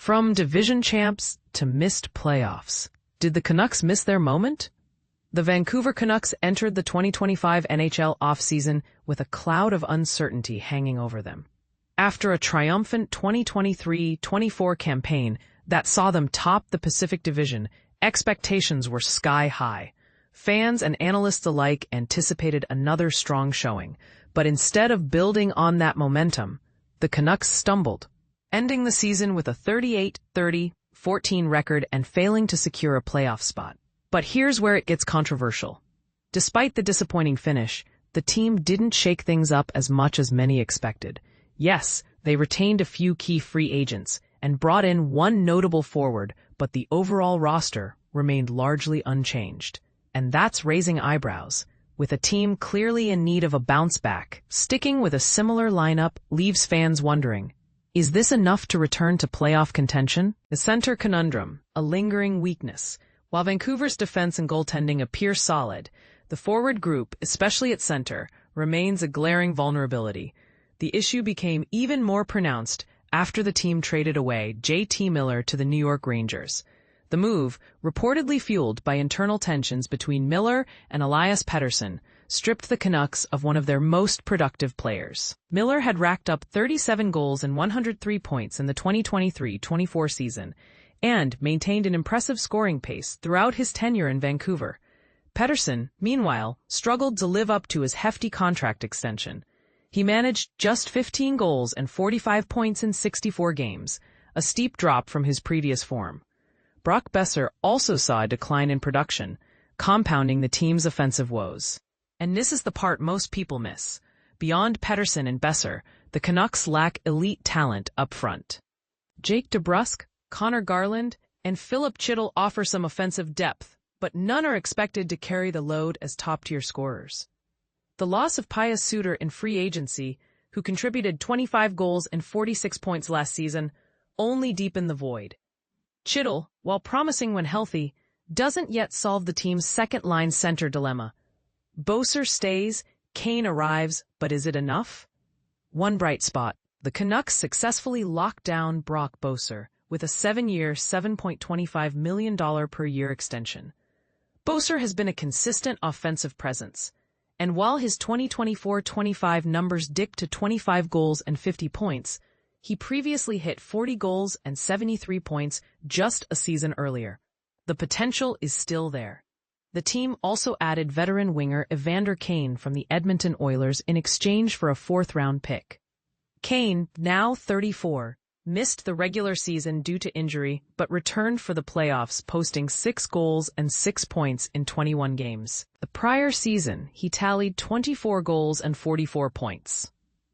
From division champs to missed playoffs, did the Canucks miss their moment? The Vancouver Canucks entered the 2025 NHL offseason with a cloud of uncertainty hanging over them. After a triumphant 2023-24 campaign that saw them top the Pacific Division, expectations were sky high. Fans and analysts alike anticipated another strong showing, but instead of building on that momentum, the Canucks stumbled, ending the season with a 38-30-14 record and failing to secure a playoff spot. But here's where it gets controversial. Despite the disappointing finish, the team didn't shake things up as much as many expected. Yes, they retained a few key free agents and brought in one notable forward, but the overall roster remained largely unchanged. And that's raising eyebrows. With a team clearly in need of a bounce back, sticking with a similar lineup leaves fans wondering, is this enough to return to playoff contention? The center conundrum, a lingering weakness. While Vancouver's defense and goaltending appear solid, the forward group, especially at center, remains a glaring vulnerability. The issue became even more pronounced after the team traded away J.T. Miller to the New York Rangers. The move, reportedly fueled by internal tensions between Miller and Elias Pettersson, stripped the Canucks of one of their most productive players. Miller had racked up 37 goals and 103 points in the 2023-24 season and maintained an impressive scoring pace throughout his tenure in Vancouver. Pettersson, meanwhile, struggled to live up to his hefty contract extension. He managed just 15 goals and 45 points in 64 games, a steep drop from his previous form. Brock Boeser also saw a decline in production, compounding the team's offensive woes. And this is the part most people miss. Beyond Pettersson and Boeser, the Canucks lack elite talent up front. Jake DeBrusk, Connor Garland, and Philip Chytil offer some offensive depth, but none are expected to carry the load as top-tier scorers. The loss of Pius Suter in free agency, who contributed 25 goals and 46 points last season, only deepened the void. Chytil, while promising when healthy, doesn't yet solve the team's second-line center dilemma. Boeser stays, Kane arrives, but is it enough? One bright spot, the Canucks successfully locked down Brock Boeser with a 7-year, $7.25 million per year extension. Boeser has been a consistent offensive presence, and while his 2024-25 numbers dipped to 25 goals and 50 points, he previously hit 40 goals and 73 points just a season earlier. The potential is still there. The team also added veteran winger Evander Kane from the Edmonton Oilers in exchange for a fourth-round pick. Kane, now 34, missed the regular season due to injury but returned for the playoffs, posting 6 goals and 6 points in 21 games. The prior season, he tallied 24 goals and 44 points.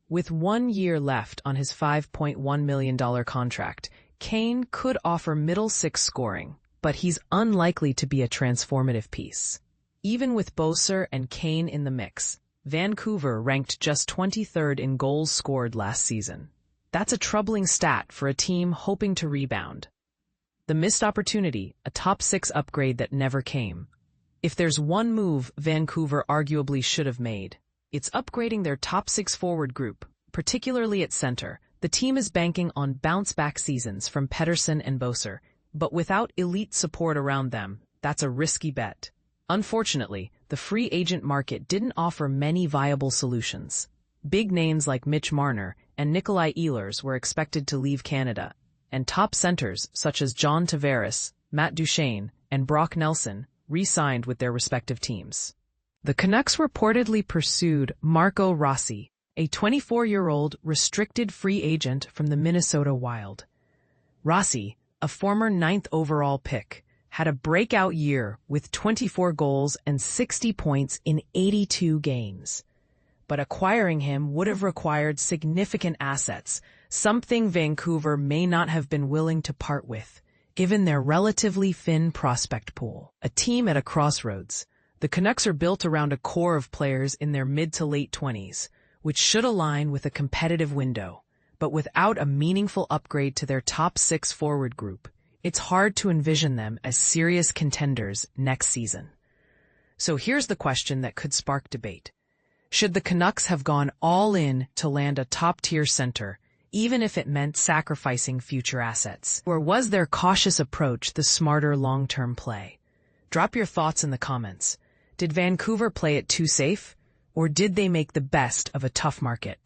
With 1 year left on his $5.1 million contract, Kane could offer middle six scoring, but he's unlikely to be a transformative piece. Even with Boeser and Kane in the mix, Vancouver ranked just 23rd in goals scored last season. That's a troubling stat for a team hoping to rebound. The missed opportunity, a top 6 upgrade that never came. If there's one move Vancouver arguably should have made, it's upgrading their top 6 forward group, particularly at center. The team is banking on bounce-back seasons from Pettersson and Boeser, but without elite support around them, that's a risky bet. Unfortunately, the free agent market didn't offer many viable solutions. Big names like Mitch Marner and Nikolai Ehlers were expected to leave Canada, and top centers such as John Tavares, Matt Duchene, and Brock Nelson re-signed with their respective teams. The Canucks reportedly pursued Marco Rossi, a 24-year-old restricted free agent from the Minnesota Wild. Rossi, a former 9th overall pick, had a breakout year with 24 goals and 60 points in 82 games. But acquiring him would have required significant assets, something Vancouver may not have been willing to part with, given their relatively thin prospect pool. A team at a crossroads. The Canucks are built around a core of players in their mid to late 20s, which should align with a competitive window. But without a meaningful upgrade to their top 6 forward group, it's hard to envision them as serious contenders next season. So here's the question that could spark debate. Should the Canucks have gone all in to land a top-tier center, even if it meant sacrificing future assets? Or was their cautious approach the smarter long-term play? Drop your thoughts in the comments. Did Vancouver play it too safe, or did they make the best of a tough market?